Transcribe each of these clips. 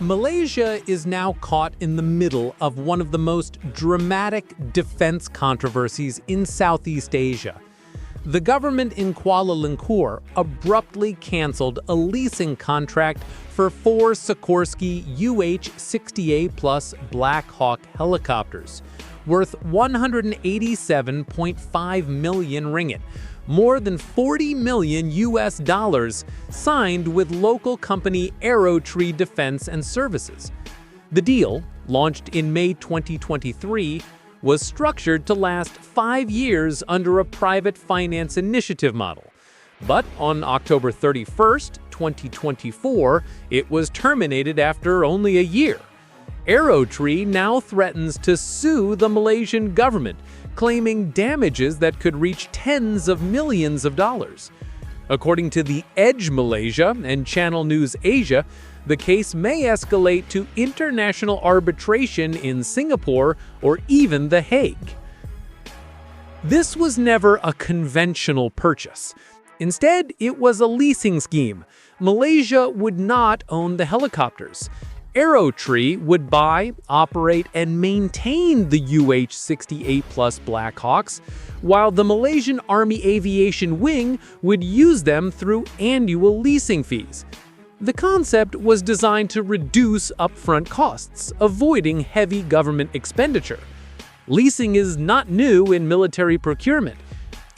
Malaysia is now caught in the middle of one of the most dramatic defense controversies in Southeast Asia. The government in Kuala Lumpur abruptly canceled a leasing contract for 4 Sikorsky UH-60A Black Hawk helicopters, worth 187.5 million ringgit, more than $40 million, signed with local company Aerotree Defence Services. The deal, launched in May 2023, was structured to last 5 years under a private finance initiative model. But on October 31, 2024, it was terminated after only a year. Aerotree now threatens to sue the Malaysian government, claiming damages that could reach tens of millions of dollars. According to The Edge Malaysia and Channel News Asia, the case may escalate to international arbitration in Singapore or even The Hague. This was never a conventional purchase. Instead, it was a leasing scheme. Malaysia would not own the helicopters. Aerotree would buy, operate, and maintain the UH-60A Black Hawks, while the Malaysian Army Aviation Wing would use them through annual leasing fees. The concept was designed to reduce upfront costs, avoiding heavy government expenditure. Leasing is not new in military procurement.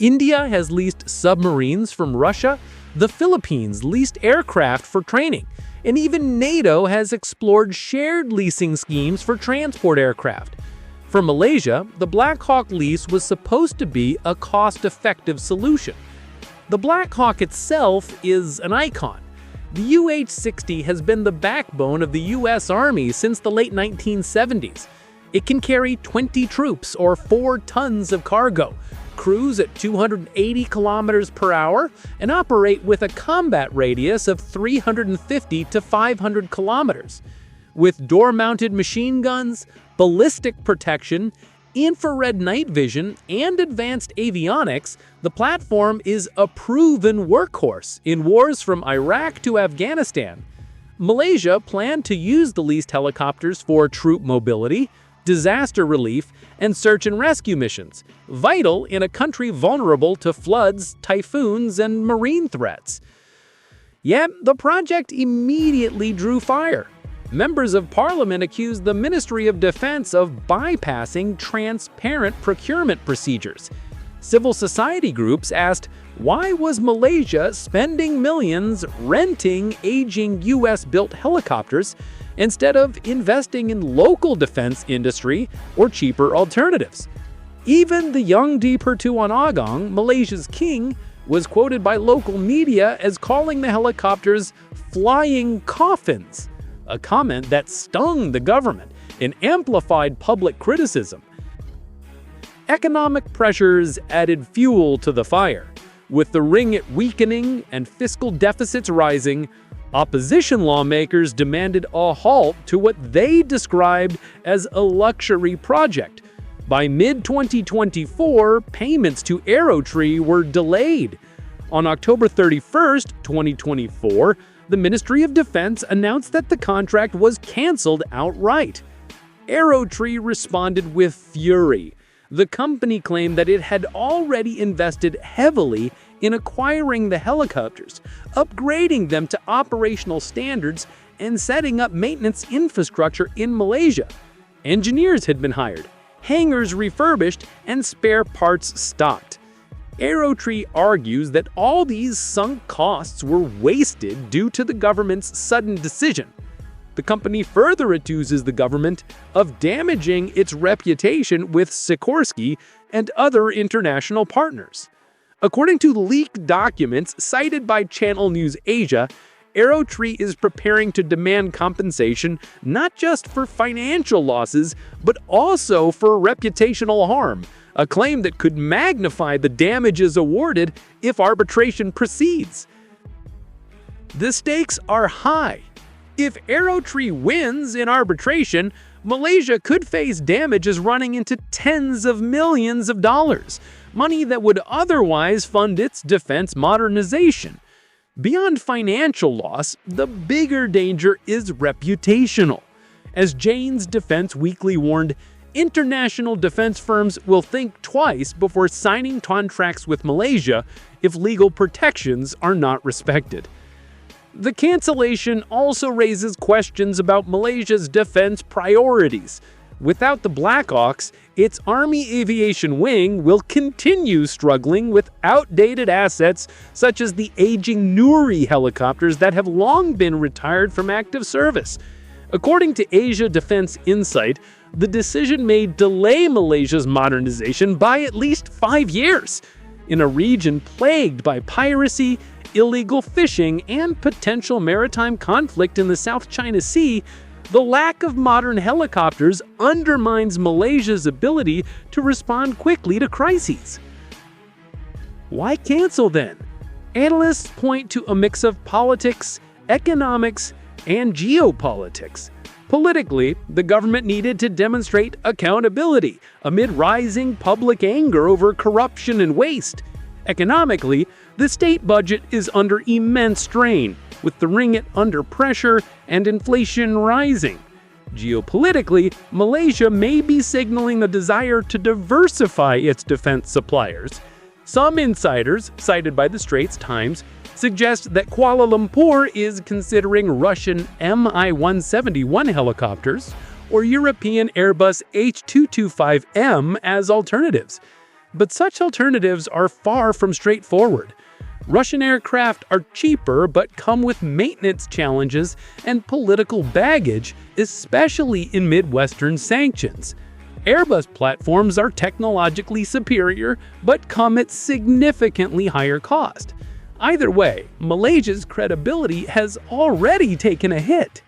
India has leased submarines from Russia, the Philippines leased aircraft for training, and even NATO has explored shared leasing schemes for transport aircraft. For Malaysia, the Black Hawk lease was supposed to be a cost-effective solution. The Black Hawk itself is an icon. The UH-60 has been the backbone of the U.S. Army since the late 1970s. It can carry 20 troops or 4 tons of cargo, cruise at 280 kilometers per hour, and operate with a combat radius of 350 to 500 kilometers. With door-mounted machine guns, ballistic protection, infrared night vision, and advanced avionics, the platform is a proven workhorse in wars from Iraq to Afghanistan. Malaysia planned to use the leased helicopters for troop mobility, disaster relief, and search and rescue missions, vital in a country vulnerable to floods, typhoons, and marine threats. Yet, the project immediately drew fire. Members of Parliament accused the Ministry of Defense of bypassing transparent procurement procedures. Civil society groups asked, why was Malaysia spending millions renting aging US-built helicopters instead of investing in local defense industry or cheaper alternatives? Even the young Dipertuan Agong, Malaysia's king, was quoted by local media as calling the helicopters flying coffins, a comment that stung the government and amplified public criticism. Economic pressures added fuel to the fire. With the ringgit weakening and fiscal deficits rising, opposition lawmakers demanded a halt to what they described as a luxury project. By mid-2024, payments to Aerotree were delayed. On October 31, 2024, the Ministry of Defense announced that the contract was canceled outright. Aerotree responded with fury. The company claimed that it had already invested heavily in acquiring the helicopters, upgrading them to operational standards, and setting up maintenance infrastructure in Malaysia. Engineers had been hired, hangars refurbished, and spare parts stocked. Aerotree argues that all these sunk costs were wasted due to the government's sudden decision. The company further accuses the government of damaging its reputation with Sikorsky and other international partners. According to leaked documents cited by Channel News Asia, Aerotree is preparing to demand compensation not just for financial losses, but also for reputational harm, a claim that could magnify the damages awarded if arbitration proceeds. The stakes are high. If Aerotree wins in arbitration, Malaysia could face damages running into tens of millions of dollars, money that would otherwise fund its defense modernization. Beyond financial loss, the bigger danger is reputational. As Jane's Defense Weekly warned, international defense firms will think twice before signing contracts with Malaysia if legal protections are not respected. The cancellation also raises questions about Malaysia's defense priorities. Without the Black Hawks, its Army Aviation wing will continue struggling with outdated assets such as the aging Nuri helicopters that have long been retired from active service. According to Asia Defense Insight, the decision may delay Malaysia's modernization by at least 5 years. In a region plagued by piracy, illegal fishing, and potential maritime conflict in the South China Sea, the lack of modern helicopters undermines Malaysia's ability to respond quickly to crises. Why cancel then? Analysts point to a mix of politics, economics, and geopolitics. Politically, the government needed to demonstrate accountability amid rising public anger over corruption and waste. Economically, the state budget is under immense strain, with the ringgit under pressure and inflation rising. Geopolitically, Malaysia may be signaling a desire to diversify its defense suppliers. Some insiders, cited by the Straits Times, suggest that Kuala Lumpur is considering Russian Mi-171 helicopters or European Airbus H225M as alternatives. But such alternatives are far from straightforward. Russian aircraft are cheaper but come with maintenance challenges and political baggage, especially in Midwestern sanctions. Airbus platforms are technologically superior but come at significantly higher cost. Either way, Malaysia's credibility has already taken a hit.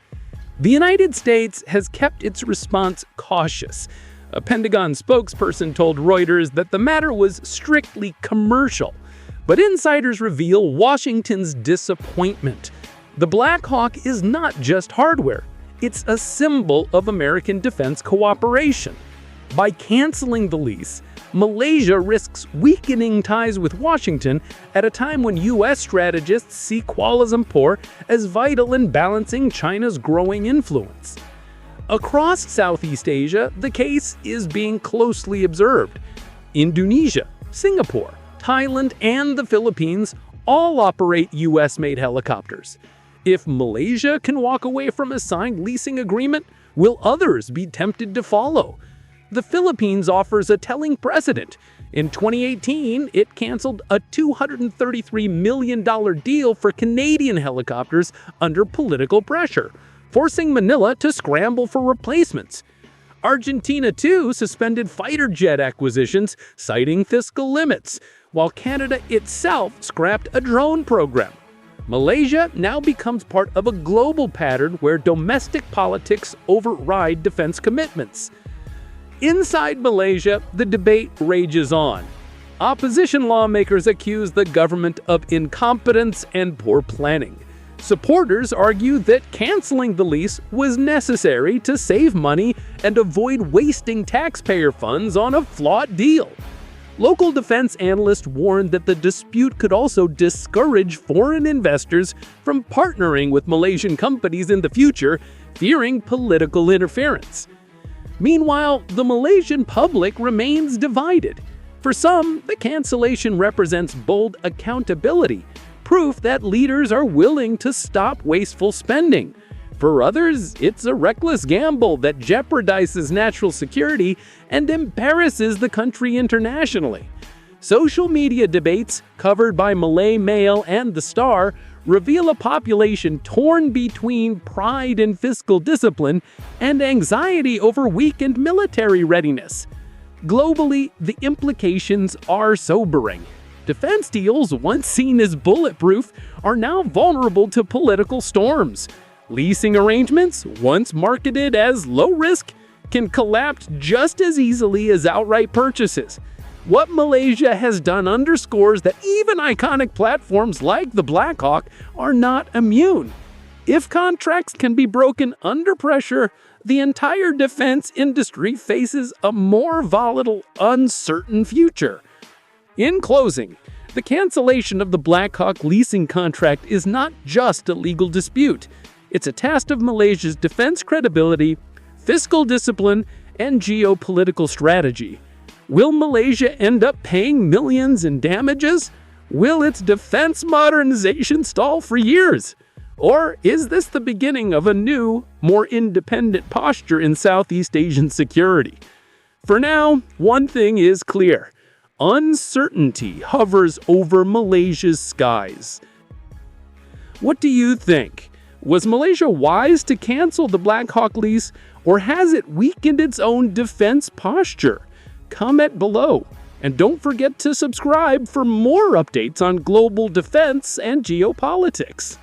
The United States has kept its response cautious. A Pentagon spokesperson told Reuters that the matter was strictly commercial. But insiders reveal Washington's disappointment. The Black Hawk is not just hardware, it's a symbol of American defense cooperation. By canceling the lease, Malaysia risks weakening ties with Washington at a time when U.S. strategists see Kuala Lumpur as vital in balancing China's growing influence. Across Southeast Asia, the case is being closely observed. Indonesia, Singapore, Thailand, and the Philippines all operate U.S.-made helicopters. If Malaysia can walk away from a signed leasing agreement, will others be tempted to follow? The Philippines offers a telling precedent. In 2018, it canceled a $233 million deal for Canadian helicopters under political pressure, forcing Manila to scramble for replacements. Argentina, too, suspended fighter jet acquisitions, citing fiscal limits, while Canada itself scrapped a drone program. Malaysia now becomes part of a global pattern where domestic politics override defense commitments. Inside Malaysia, the debate rages on. Opposition lawmakers accuse the government of incompetence and poor planning. Supporters argue that canceling the lease was necessary to save money and avoid wasting taxpayer funds on a flawed deal. Local defense analysts warned that the dispute could also discourage foreign investors from partnering with Malaysian companies in the future, fearing political interference. Meanwhile, the Malaysian public remains divided. For some, the cancellation represents bold accountability, proof that leaders are willing to stop wasteful spending. For others, it's a reckless gamble that jeopardizes national security and embarrasses the country internationally. Social media debates, covered by Malay Mail and The Star, reveal a population torn between pride in fiscal discipline and anxiety over weakened military readiness. Globally, the implications are sobering. Defense deals, once seen as bulletproof, are now vulnerable to political storms. Leasing arrangements, once marketed as low risk, can collapse just as easily as outright purchases. What Malaysia has done underscores that even iconic platforms like the Black Hawk are not immune. If contracts can be broken under pressure, the entire defense industry faces a more volatile, uncertain future. In closing, The cancellation of the Blackhawk leasing contract is not just a legal dispute. It's a test of Malaysia's defense credibility, fiscal discipline, and geopolitical strategy. Will Malaysia end up paying millions in damages? Will its defense modernization stall for years? Or is this the beginning of a new, more independent posture in Southeast Asian security? For now, one thing is clear. Uncertainty hovers over Malaysia's skies. What do you think? Was Malaysia wise to cancel the Blackhawk lease, or has it weakened its own defense posture? Comment below, and don't forget to subscribe for more updates on global defense and geopolitics.